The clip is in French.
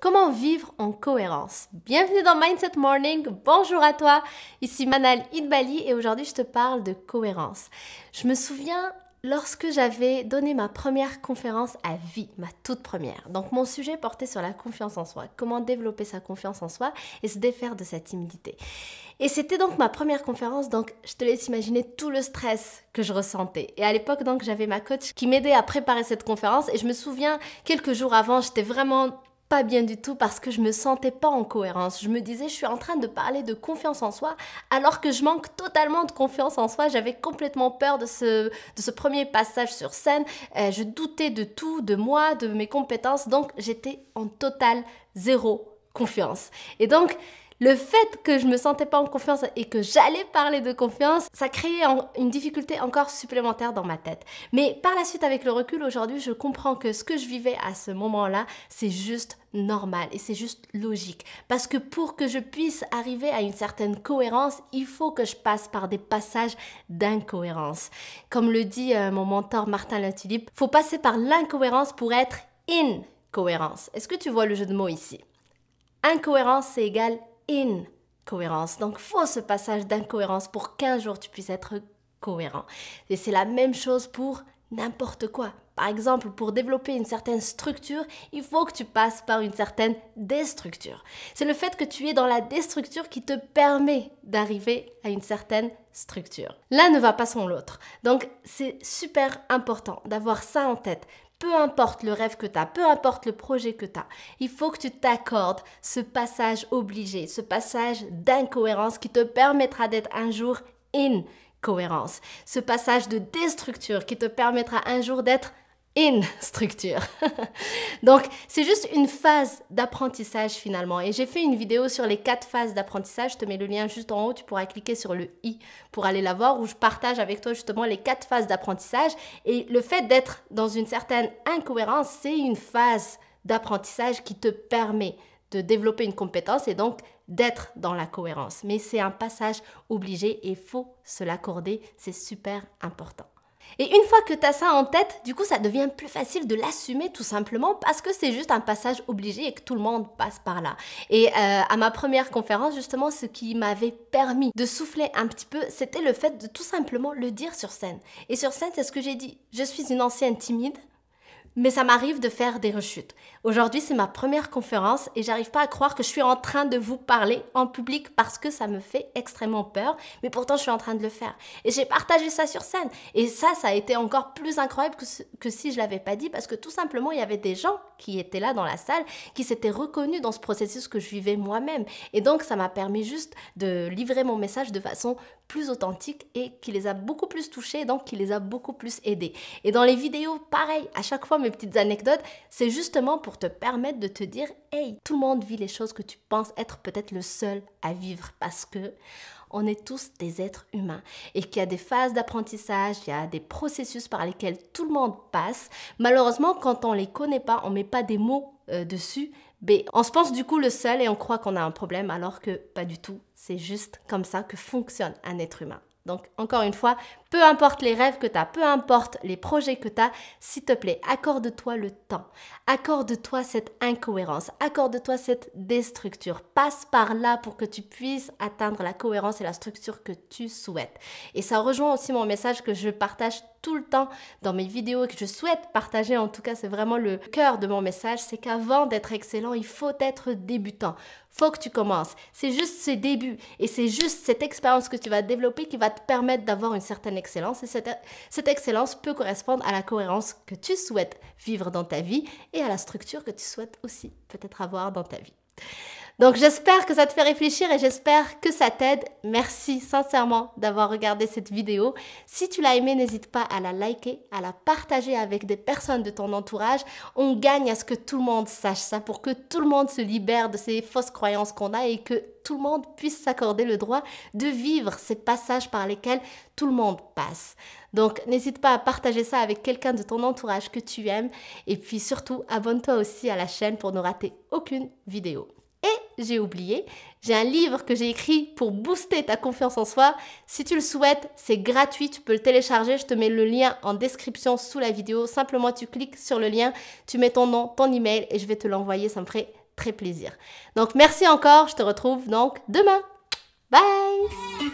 Comment vivre en cohérence? Bienvenue dans Mindset Morning, bonjour à toi, ici Manal Idbali et aujourd'hui je te parle de cohérence. Je me souviens lorsque j'avais donné ma première conférence à vie, ma toute première. Donc mon sujet portait sur la confiance en soi, comment développer sa confiance en soi et se défaire de sa timidité. Et c'était donc ma première conférence, donc je te laisse imaginer tout le stress que je ressentais. Et à l'époque donc j'avais ma coach qui m'aidait à préparer cette conférence et je me souviens quelques jours avant, j'étais vraiment pas bien du tout parce que je me sentais pas en cohérence. Je me disais, je suis en train de parler de confiance en soi alors que je manque totalement de confiance en soi. J'avais complètement peur de ce premier passage sur scène. Je doutais de tout, de moi, de mes compétences. Donc, j'étais en totale zéro confiance. Et donc, le fait que je me sentais pas en confiance et que j'allais parler de confiance, ça créait une difficulté encore supplémentaire dans ma tête. Mais par la suite, avec le recul, aujourd'hui, je comprends que ce que je vivais à ce moment-là, c'est juste normal et c'est juste logique. Parce que pour que je puisse arriver à une certaine cohérence, il faut que je passe par des passages d'incohérence. Comme le dit mon mentor Martin Latulippe, il faut passer par l'incohérence pour être in cohérence. Est-ce que tu vois le jeu de mots ici? Incohérence, c'est égal incohérence. Donc, faut ce passage d'incohérence pour qu'un jour tu puisses être cohérent. Et c'est la même chose pour n'importe quoi. Par exemple, pour développer une certaine structure, il faut que tu passes par une certaine déstructure. C'est le fait que tu es dans la déstructure qui te permet d'arriver à une certaine structure. L'un ne va pas sans l'autre. Donc, c'est super important d'avoir ça en tête. Peu importe le rêve que tu as, peu importe le projet que tu as, il faut que tu t'accordes ce passage obligé, ce passage d'incohérence qui te permettra d'être un jour in cohérence, ce passage de déstructure qui te permettra un jour d'être in structure. Donc, c'est juste une phase d'apprentissage finalement. Et j'ai fait une vidéo sur les 4 phases d'apprentissage. Je te mets le lien juste en haut. Tu pourras cliquer sur le i pour aller la voir où je partage avec toi justement les 4 phases d'apprentissage. Et le fait d'être dans une certaine incohérence, c'est une phase d'apprentissage qui te permet de développer une compétence et donc d'être dans la cohérence. Mais c'est un passage obligé et il faut se l'accorder. C'est super important. Et une fois que tu as ça en tête, du coup, ça devient plus facile de l'assumer tout simplement parce que c'est juste un passage obligé et que tout le monde passe par là. Et à ma première conférence, justement, ce qui m'avait permis de souffler un petit peu, c'était le fait de tout simplement le dire sur scène. Et sur scène, c'est ce que j'ai dit. Je suis une ancienne timide, mais ça m'arrive de faire des rechutes. Aujourd'hui, c'est ma première conférence et j'arrive pas à croire que je suis en train de vous parler en public parce que ça me fait extrêmement peur, mais pourtant je suis en train de le faire. Et j'ai partagé ça sur scène. Et ça a été encore plus incroyable que si je l'avais pas dit parce que tout simplement, il y avait des gens qui étaient là dans la salle, qui s'étaient reconnus dans ce processus que je vivais moi-même. Et donc, ça m'a permis juste de livrer mon message de façon plus authentique et qui les a beaucoup plus touchés, donc qui les a beaucoup plus aidés. Et dans les vidéos, pareil, à chaque fois, mes petites anecdotes, c'est justement pour te permettre de te dire « Hey, tout le monde vit les choses que tu penses être peut-être le seul à vivre parce que on est tous des êtres humains et qu'il y a des phases d'apprentissage, il y a des processus par lesquels tout le monde passe. Malheureusement, quand on les connaît pas, on met pas des mots dessus, mais on se pense du coup le seul et on croit qu'on a un problème alors que pas du tout. C'est juste comme ça que fonctionne un être humain. Donc, encore une fois, peu importe les rêves que tu as, peu importe les projets que tu as, s'il te plaît, accorde-toi le temps. Accorde-toi cette incohérence. Accorde-toi cette déstructure. Passe par là pour que tu puisses atteindre la cohérence et la structure que tu souhaites. Et ça rejoint aussi mon message que je partage tout le temps dans mes vidéos et que je souhaite partager. En tout cas, c'est vraiment le cœur de mon message. C'est qu'avant d'être excellent, il faut être débutant. Faut que tu commences. C'est juste ce début et c'est juste cette expérience que tu vas développer qui va te permettre d'avoir une certaine excellence. Et cette excellence peut correspondre à la cohérence que tu souhaites vivre dans ta vie et à la structure que tu souhaites aussi peut-être avoir dans ta vie. Donc j'espère que ça te fait réfléchir et j'espère que ça t'aide. Merci sincèrement d'avoir regardé cette vidéo. Si tu l'as aimée, n'hésite pas à la liker, à la partager avec des personnes de ton entourage. On gagne à ce que tout le monde sache ça pour que tout le monde se libère de ces fausses croyances qu'on a et que tout le monde puisse s'accorder le droit de vivre ces passages par lesquels tout le monde passe. Donc, n'hésite pas à partager ça avec quelqu'un de ton entourage que tu aimes. Et puis surtout, abonne-toi aussi à la chaîne pour ne rater aucune vidéo. Et j'ai oublié, j'ai un livre que j'ai écrit pour booster ta confiance en soi. Si tu le souhaites, c'est gratuit, tu peux le télécharger. Je te mets le lien en description sous la vidéo. Simplement, tu cliques sur le lien, tu mets ton nom, ton email et je vais te l'envoyer. Ça me ferait très plaisir. Donc merci encore, je te retrouve donc demain. Bye!